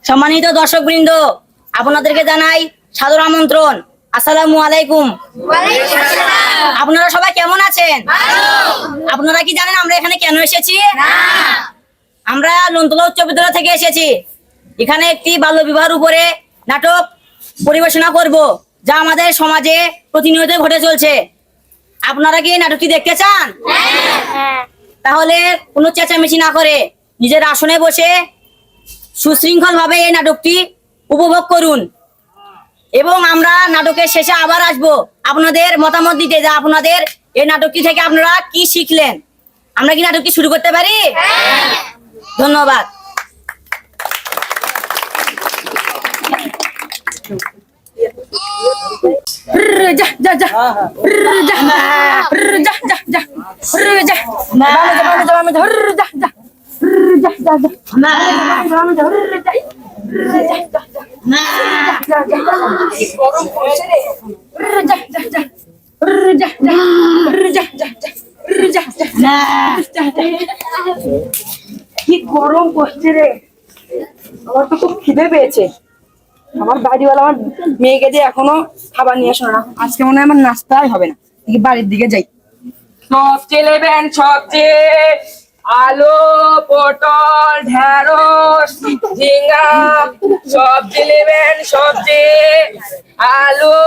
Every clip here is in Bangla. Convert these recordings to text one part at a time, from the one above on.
সম্মানিত দর্শকবৃন্দ, আপনাদেরকে জানাই সাদর আমন্ত্রণ। আসসালামু আলাইকুম। আপনারা সবাই কেমন আছেন? আপনারা কি জানেন আমরা এখানে কেন এসেছি? আমরা লুনতলা উচ্চ বিদ্যালয় থেকে এসেছি। এখানে একটি বাল্য বিবাহের উপরে নাটক পরিবেশনা করব, যা আমাদের সমাজে প্রতিনিয়ত ঘটে চলছে। আপনারা কি নাটকটি দেখতে চান? তাহলে কোনো চেঁচামেচি না করে নিজের আসনে বসে সুশৃঙ্খল ভাবে এই নাটকটি উপভোগ করুন, এবং আমরা নাটকের শেষে আবার আসব আপনাদের মতামত দিতে, যে আপনাদের এই নাটকটি থেকে আপনারা কি শিখলেন। আমরা কি নাটকটি শুরু করতে পারি? ধন্যবাদ। কি গরম পড়ছে রে, আমার তো খুব খিদে পেয়েছে। আমার বাড়িওয়ালা আমার মেয়েকে যে এখনো খাবার নিয়ে আসলো না, আজকে মনে হয় আমার নাস্তাই হবে না। দেখি বাড়ির দিকে যাই। সবচেয়ে নেবেন, সবচেয়ে আলু, পটল, ঢেঁড়স, ঝিঙ্গা। সবচেয়ে নেবেন, সবচেয়ে আলু,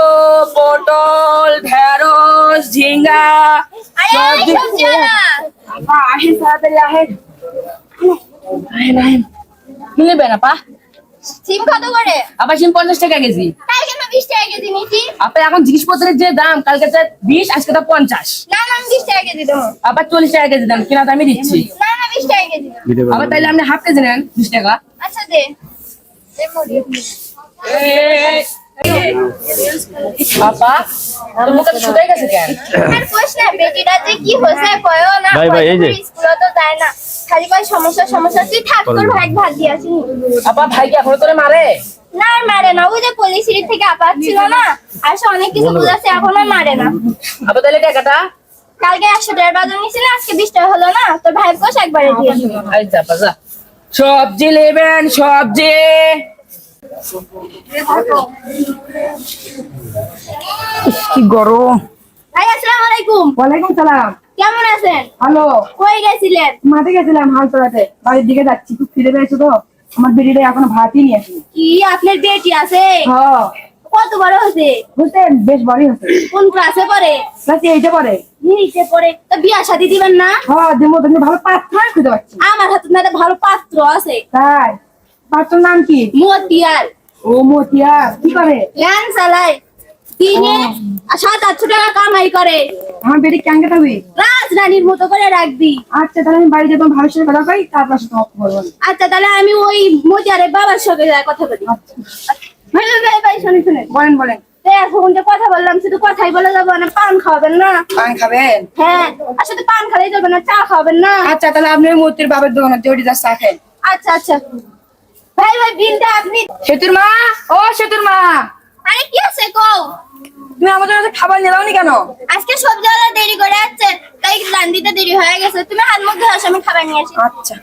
পটল, ঢেঁড়স, ঝিঙ্গা। আহেন তাড়াতাড়ি আহেন। কি নেবেন আপা? সিম কত করে? আবার সিম 50 টাকা কেজি। কালকে না 20 টাকা কেজি নিছি। আপা এখন জিনিসপত্রের যে দাম, কালকে 20, আজকে 50। না না, আমি 20 টাকা কেজি দেবো। আবার 40 টাকা কেজি দাম, কিনা দামই দিচ্ছি। না না, 20 টাকা কেজি দেবো। আবার তাইলে আপনি হাফ কেজি নেন 20 টাকা। আচ্ছা দে। দে মুড়ি। আপা তোর মুখে তো শুকাই গেছে কেন? আর কোশ না, বেটিটা যে কি হইছে কয়ও না। ভাই, এই যে। স্কুলে তো যায় না, খালি কয় সমস্যা। তুই থাক, তোর ভাই ভাত দিয়ে আসি। আপা ভাই কি এখনো তোরে মারে? না আর মারে না, ওই যে পুলিশের থেকে আপাত ছিল না, আর সে অনেক কিছু বুঝাচ্ছে, এখন আর মারে না। আপা তাইলে টাকাটা কালকে 100 টাকার বাজার নিছিল, আজকে 20 টাকা হলো না, তোর ভাই কোশ একবারে দিয়ে দিবি। আই যা আপা যা। সবজি নেবেন, সবজি। কি গরম। ভাই আসসালামু আলাইকুম। ওয়ালাইকুম সালাম। কেমন আছেন? হ্যালো, কই গেছিলেন? মাঠে গেছিলাম হাল তোলাতে, বাড়ির দিকে যাচ্ছি। খুব খিদে পেয়েছে তো, আমার বেরিটা এখনো ভাতই নিয়ে আসিনি। কি আপনার বেটি আছে? হ্যাঁ, কত বড় হয়েছে? বুঝতে বেশ বড়ই হচ্ছে। কোন ক্লাসে পড়ে? ক্লাস 8-এ পড়ে। নিচে পড়ে। তো বিয়া শাদী দিবেন না? হ্যাঁ দেবো, তুমি ভালো পাত্র খুঁজে পাচ্ছি। আমার হাতে না একটা ভালো পাত্র আছে। তাই? পাত্রর নাম কি? মতিয়ার। ও মতিয়া, কি করে? ল্যান চালায়, দিনে 700-800 টাকা কামাই করে। আমার বেটি ক্যাঙ্গে থাকবি। রাজরানীর মতো করে রাখবি। আচ্ছা তাহলে আমি বাড়িতে তোমার ভাবির সাথে কথা কই, তারপর তোমাকে বলবো। আচ্ছা তাহলে আমি ওই মতিয়ারের বাবার সঙ্গে যাই কথা বলি। আচ্ছা ভাই শুনে বলেন বলেন। এখন যে কথা বললাম, শুধু কথাই বলে যাবো না, পান খাওয়াবেন না? পান খাবেন? হ্যাঁ, আর শুধু পান খালেই যাবে না, চা খাওয়াবেন না? আচ্ছা তাহলে আপনি ওই মূর্তির বাবার দোকানে জড়ি যা চা খান। আচ্ছা ভাই বিলটা আপনি। সেতুর মা, ও সেতুর মা, আরে কি আছে কও? তুমি আমাদের কাছে খাবার নিলাওনি কেন? আজকে সবজিওয়ালা দেরি করে আসছে, তাই রান্দিতে দেরি হয়ে গেছে। তুমি হাত মুখ ধোয়ার সময় খাবার নিয়ে আসি। আচ্ছা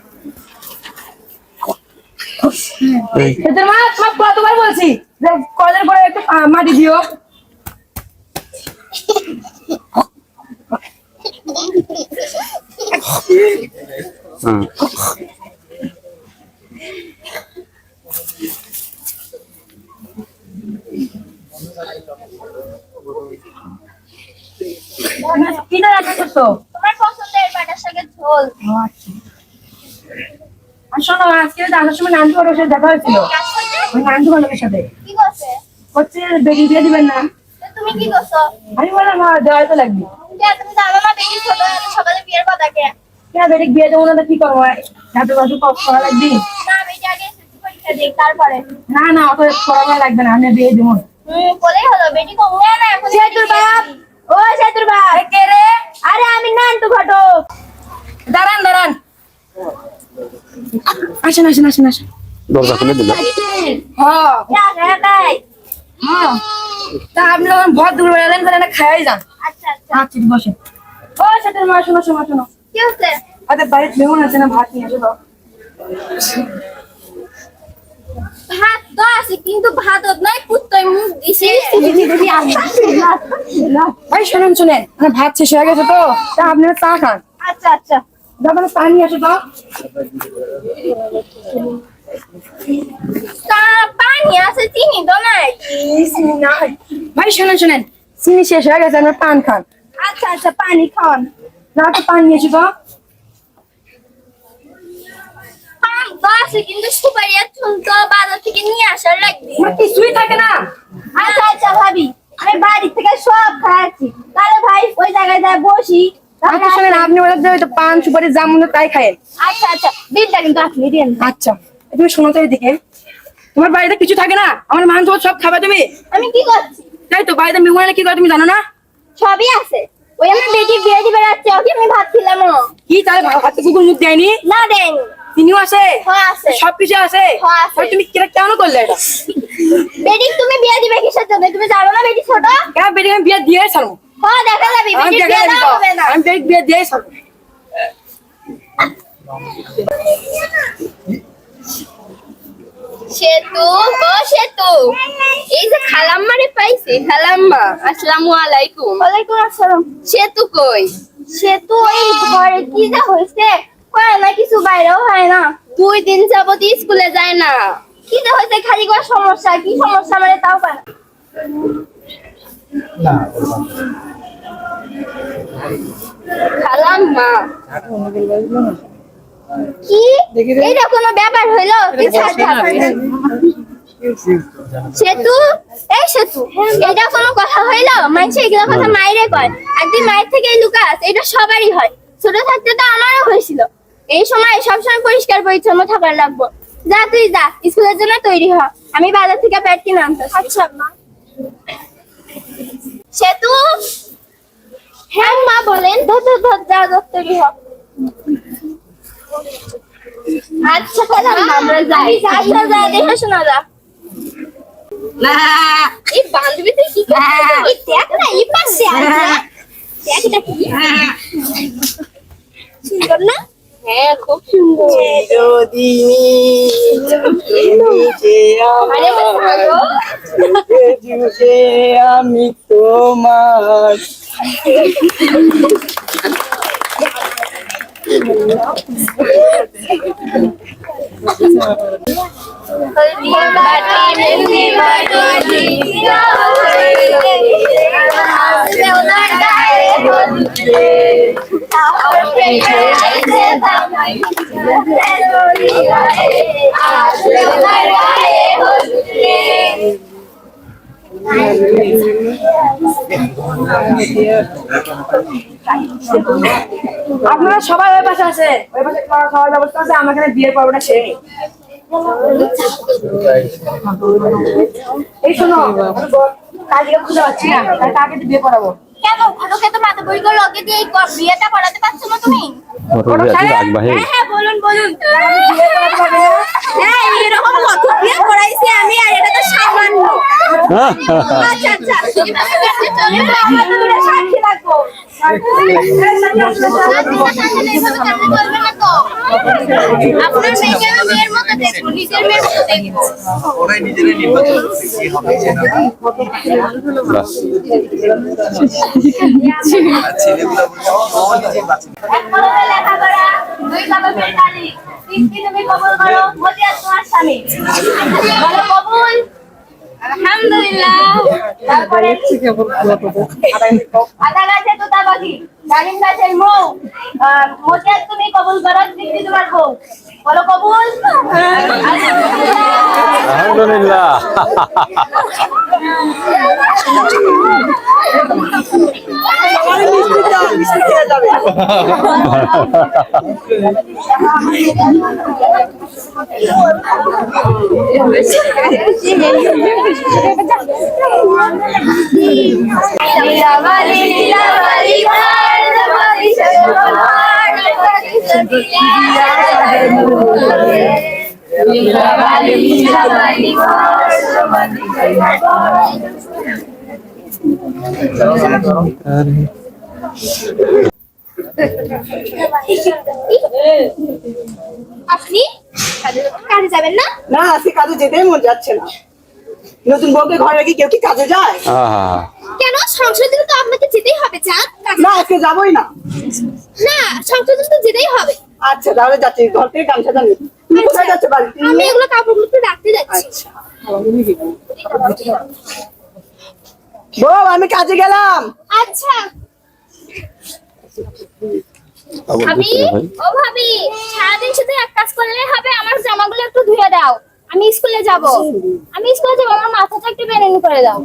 সেতুর মা, তোমার কতবার বলছি যে কলের পরে একটু মাটি দিও। কি না রান্না করছো? তোমার পছন্দের বাটার শাকের ঝোল। আর শোনো, আজকে আসার সময় নান্টু বাড়ির সাথে দেখা হয়েছিল। ওই নান্টু বাড়ির সাথে কি করছে? হচ্ছে বেরিয়ে দিয়ে দিবেন না। তো তুমি কি করছো? আমি বললাম দেওয়াই তো লাগবে। তুমি জানো না বেটি ছোট, এত সকালে বিয়ের কথা কে? কেন বেটি বিয়ে দেবো না তো কি করবো? ঝাঁটু বাটু করা লাগবে। না, বেটি আগে এসএসসি পরীক্ষা দিই, তারপরে। না অত করা লাগবে না, আমি বিয়ে দেবো। বলেই হলো, বেটি কমবে না এখন। সেতুর বাপ, ও সেতুর বাপ। কে রে? আরে আমি নান্টু ঘটক। দাঁড়ান আসেন। দরজা খুলে দিল। হ্যাঁ একাই। তা আপনি যখন ভর দূর বেড়ালেন তাহলে খাই যান। আচ্ছা আচ্ছা বসে। ও সেতুর মা, শোনো। কি হচ্ছে? আচ্ছা বাড়ির মেহমান আছে না, ভাত নিয়ে এসো তো। কিন্তু ভাতত নয় পুত্তই মুখ দিছে। ভাই শোনেন শোনেন, মানে ভাত শেষ হয়ে গেছে তো, তা আপনারা চা খান। আচ্ছা আচ্ছা। যখন চা নিয়ে আসো তো। তা পানি আছে, চিনি তো নাই। চিনি নাই। ভাই শোনেন শোনেন, চিনি শেষ হয়ে গেছে, আপনারা পান খান। আচ্ছা আচ্ছা, পানি খান। না তো পান নিয়ে এসো তো। পান তো আছে, কিন্তু সুপারি আর চুন তো বাজার থেকে নিয়ে আসার লাগবে। আমার কিছুই থাকে না। আচ্ছা আচ্ছা ভাবি, আমি বাড়ি থেকে সব খাচ্ছি। তাহলে ভাই ওই জায়গায় যায় বসি। আচ্ছা শোনেন, আপনি ওদের যে ওই তো পান সুপারি যা মনে হয় তাই খায়েন। আচ্ছা আচ্ছা, বিলটা কিন্তু আপনি দিন। আচ্ছা তুমি শোনো তো এদিকে, তোমার বাড়িতে কিছু থাকে না, আমার মান তোমার সব খাবে তুমি। আমি কি করছি? তাই তো, বাড়িতে মেহমান কি করে তুমি জানো না? সবই আছে। ওই আমার বেটি বিয়ে দিবে রাখছে, ওকে আমি ভাত খিলাম। কি তাহলে হাতে কুকুর মুখ দেয়নি? না দেয়নি। চিনিও আছে, হ্যাঁ আছে। সবকিছু আছে। হ্যাঁ আছে। তাহলে তুমি কেন করলে এটা? বেটি তুমি বিয়ে দিবে কিসের জন্য? তুমি জানো না বেটি ছোট? কেন বেটি আমি বিয়ে দিয়ে ছাড়বো? হ্যাঁ দেখা যাবে, আমি বেটি দেখা বিয়ে যাবি দেওয়া তো, হবে না। আমি বেটি বিয়ে দিয়ে ছাড়বো। সেতু ও সেতু, এই যে খালাম্মারে পাইছে। খালাম্মা আসসালামু আলাইকুম। ওয়ালাইকুম আসসালাম। সেতু কই? সেতু ওই ঘরে কি যা হয়েছে, কয় না কিছু, বাইরেও হয় না। 2 দিন যাবত স্কুলে যায় না। কি যা হয়েছে, খালি কোনো সমস্যা? কি সমস্যা মানে তাও পায় না। খালাম্মা কি এটা কোনো ব্যাপার হইলো? সেতু এই সেতু, এটা কোনো কথা হইলো? মানুষ এগুলো কথা মাইরে কয়, একদিন মায়ের থেকে লুকাস। এটা সবারই হয়, ছোট থাকতে তো আমারও হয়েছিল। এই সময় সবসময় পরিষ্কার পরিচ্ছন্ন থাকার লাগবো। যা তুই যা, স্কুলের জন্য তৈরি হ, আমি বাজার থেকে প্যাড কিনে আনতে। আচ্ছা মা। সেতু, হ্যাঁ মা বলেন। ধর ধর ধর, যা যা তৈরি হ। আচ্ছা খালাম্মা, আমরা যাই। আচ্ছা যা, দেখে শোনা যা। না এই বান্ধবীতে কি করছিস? এই দেখ না, এই পাশে আছে। দেখ এটা কি সুন্দর না? হ্যাঁ খুব সুন্দর। আরে ভালো। আমি তোমার হলদি বাটি মেহেন্দি বাটি দিয়া হয়ে ওনার গায়ে হলদি তাহলে ফেলে আইছে দামাই লরি গায়ে আসলে ওনার গায়ে হলদি। আপনারা সবাই ওই পাশে আছে, ওই পাশে খাওয়ার ব্যবস্থা আছে, আমার এখানে বিয়ের পর্বটা সেরে নিই। এই শোনো, কালকে খুঁজে পাচ্ছি না, তাই কাকে দিয়ে বিয়ে করাবো? কেন ঘটকে তো মাথা বইগুলো লগে দিয়ে এই বিয়েটা করাতে পারছো না তুমি? হ্যাঁ হ্যাঁ বলুন বলুন। বিয়ে করাতে পারবে না? হ্যাঁ এরকম কত বিয়ে করাইছি আমি, আর এটা তো সামান্য। আচ্ছা আচ্ছা, এভাবে করতে চলে তো আমরা দুটো সাক্ষী রাখবো। আপনার মেয়েকে আমি মেয়ের মতো দেখবো, নিজের মেয়ের মতো দেখবো। ওরাই নিজেরাই নির্বাচন করছে কি হবে কি না হবে। আর ছেলেগুলো ও নিজে বাঁচে না। এক কলমে লেখাপড়া, 2 কলমে তালিম, 3 তুমি কবুল করো, মতি আর তোমার স্বামী। বলো কবুল। আলহামদুলিল্লাহ। তারপরে আদা গাছে তোতা পাখি, ডালিম গাছের মৌ, মতি আর তুমি কবুল করো, 3 তোমার বউ। বলো কবুল। আলহামদুলিল্লাহ। লীলাবালি লীলাবালি ঘর জবালি সরোবর লীলাবালি লীলাবালি ঘর জবালি আপনি কাজে যাবেন না? না, আজকে কাজে যেতেই মন যাচ্ছে না। নতুন বউকে ঘরে রেখে কেউ কি কাজে যায়? কেন সংসারের দিকে তো আপনাকে যেতেই হবে চাঁদ। না, আজকে যাবোই না। না সংসারের দিকে তো যেতেই হবে। আচ্ছা তাহলে যাচ্ছি, ঘর থেকে গামছাটা নিয়ে। তুমি কোথায় যাচ্ছ বাড়ি? আমি এগুলো কাপড়গুলো একটু রাখতে যাচ্ছি। আচ্ছা বউ, আমি কাজে গেলাম। আচ্ছা ভাবি, ও ভাবি, সারাদিন শুধু এক কাজ করলে হবে, আমার জামাগুলো একটু ধুয়ে দাও। আমি স্কুলে যাব, আমার মাথাটা একটু বেরেনি করে দাও।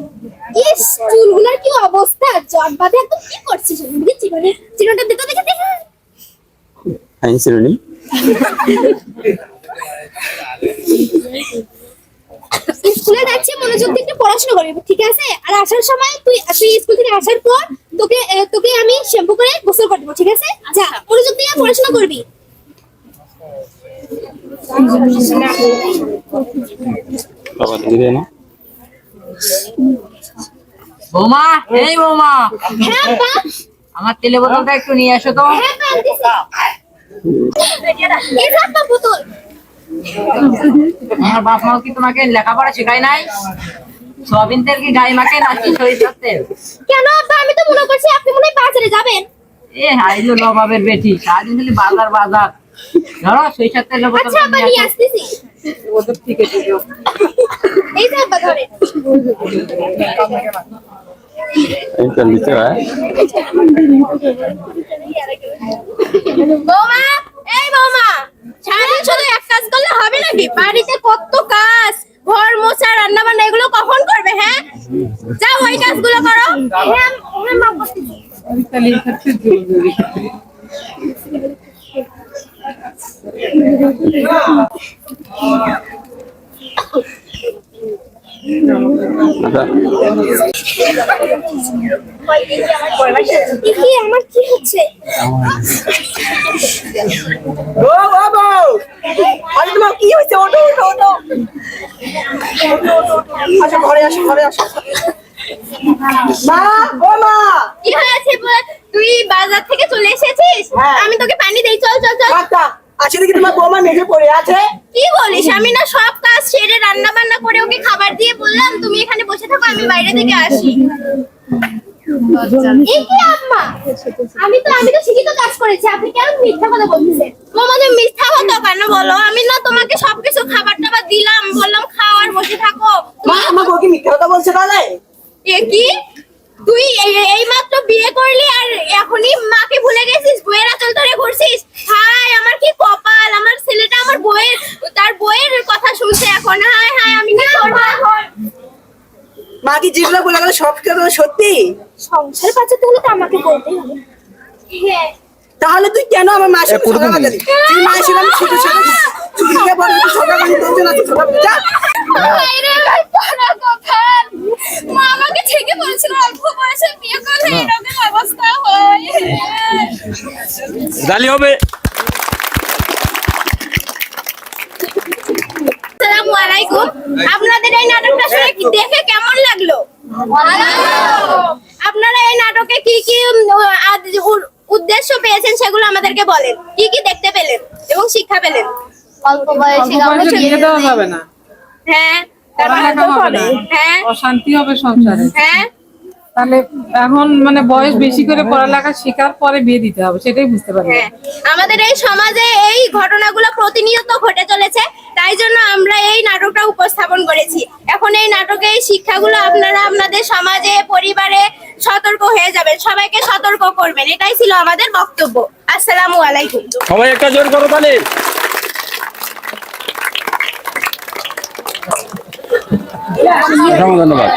ইস, চুলগুলোর কি অবস্থা, জট বাঁধে একদম। কি করছিস চিকনটা দিতে দেখে দেখে। স্কুলে যাচ্ছি, মনোযোগ দিয়ে একটু পড়াশোনা করবি, ঠিক আছে? আর আসার সময় তুই স্কুল থেকে আসার পর তোকে আমি শ্যাম্পু করে গোসল করে দেবো, ঠিক আছে? যা, মনোযোগ দিয়ে পড়াশোনা করবি। বৌমা, এই বৌমা, হ্যাঁ আপা, আমার তেলে বোতলটা একটু নিয়ে আসো তো। হ্যাঁ আপা, আনতেছি। এই যে আপা বোতল। আমার বাপ মাও কি তোমাকে লেখাপড়া শেখায় নাই? সয়াবিন তেল কি গায়ে মাখে নাকি সরিষার তেল? কেন আপা, আমি তো মনে করছি আপনি মনে হয় বাজারে যাবেন। এ হাইলো নবাবের বেটি, সারাদিন খালি বাজার বাজার। ধরো সরিষার তেলের বোতল আচ্ছা আপা, নিয়ে আসতেছি। এই যে আপা ধরে। বৌমা, এই বৌমা, সারাদিন শুধু এক কাজ করলে হবে নাকি? বাড়িতে কত কাজ, ঘর মোছা, রান্না বান্না, এগুলো কখন করবে? হ্যাঁ, যাও ওই কাজগুলো করো। হ্যাঁ হ্যাঁ মা, করতেছি। কি আমার কি হচ্ছে? বউ, ও বউ, আরে তোমার কি হয়েছে? ওঠো ওঠো ওঠো। আচ্ছা ঘরে আসো, ঘরে আসো। মা, ও মা। কি হয়েছে? তুই বাজার থেকে চলে এসেছিস? হ্যাঁ। আমি তোকে পানি দেই, চল চল চল। আচ্ছা, আসলে কি তোমার বৌমা মেঝে পড়ে আছে? কি বলিস? আমি না সব কাজ সেরে রান্না বান্না করে ওকে খাবার দিয়ে বললাম তুমি এখানে বসে থাকো, আমি বাইরে থেকে আসি। এই কি আম্মা, আমি তো ঠিকই তো কাজ করেছি, আপনি কেন মিথ্যা কথা বলতেছেন? মামা, তুমি মিথ্যা কথা কেন বলো? আমি না তোমাকে সবকিছু খাবার টাবার দিলাম, বললাম খাও আর বসে থাকো। মা, আমার বউ কি মিথ্যা কথা বলছে তাহলে? এ কি, তুই এই মাত্র বিয়ে করলি আর এখনই মাকে ভুলে গেছিস, বইয়ের আঁচল ধরে ঘুরছিস? হায় আমার কি কপাল, আমার ছেলেটা আমার তার বইয়ের কথা শুনছে এখন। হায় হায়, আমি কি করবো এখন? মা কি যেগুলো বলে গেল সব কথা সত্যি? সংসার বাঁচাতে হলে তো আমাকে বলতেই হবে। হ্যাঁ, তাহলে তুই কেন আমার মায়ের সাথে ঝগড়া বাঁধালি? তুই মায়ের সাথে আমি ছুটি থেকে বল, ঝগড়া বাঁধি তোর জন্য ঝগড়া বাঁধি, যা। বাইরে ভাই পড়া কথা। মা আমাকে ঠিকই বলেছিল অল্প বয়সে বিয়ে করলে এরকম অবস্থা হয়। গালি হবে। আসসালামু আলাইকুম। আপনাদের এই নাটকটা শুনে দেখে কেমন লাগলো? আপনারা এই নাটকে কি কি উদ্দেশ্য পেয়েছেন সেগুলো আমাদেরকে বলেন। কি কি দেখতে পেলেন এবং শিক্ষা পেলেন? অল্প বয়সে বিয়ে দেওয়া যাবে না, হ্যাঁ, পড়ালেখা হবে না, হ্যাঁ, অশান্তি হবে সংসারে। হ্যাঁ, তাহলে এখন মানে বয়স বেশি করে পড়ালেখা শেখার পরে বিয়ে দিতে হবে, সেটাই বুঝতে পারি। হ্যাঁ। আমাদের এই সমাজে এই ঘটনাগুলো প্রতিনিয়ত ঘটে চলেছে, তাই জন্য আমরা এই নাটকটা উপস্থাপন করেছি। এখন এই নাটকে এই শিক্ষাগুলো আপনারা আপনাদের সমাজে, পরিবারে সতর্ক হয়ে যাবেন, সবাইকে সতর্ক করবেন। এটাই ছিল আমাদের বক্তব্য। আসসালামু আলাইকুম। সবাই একটা জোর করো তাহলে। ধন্যবাদ।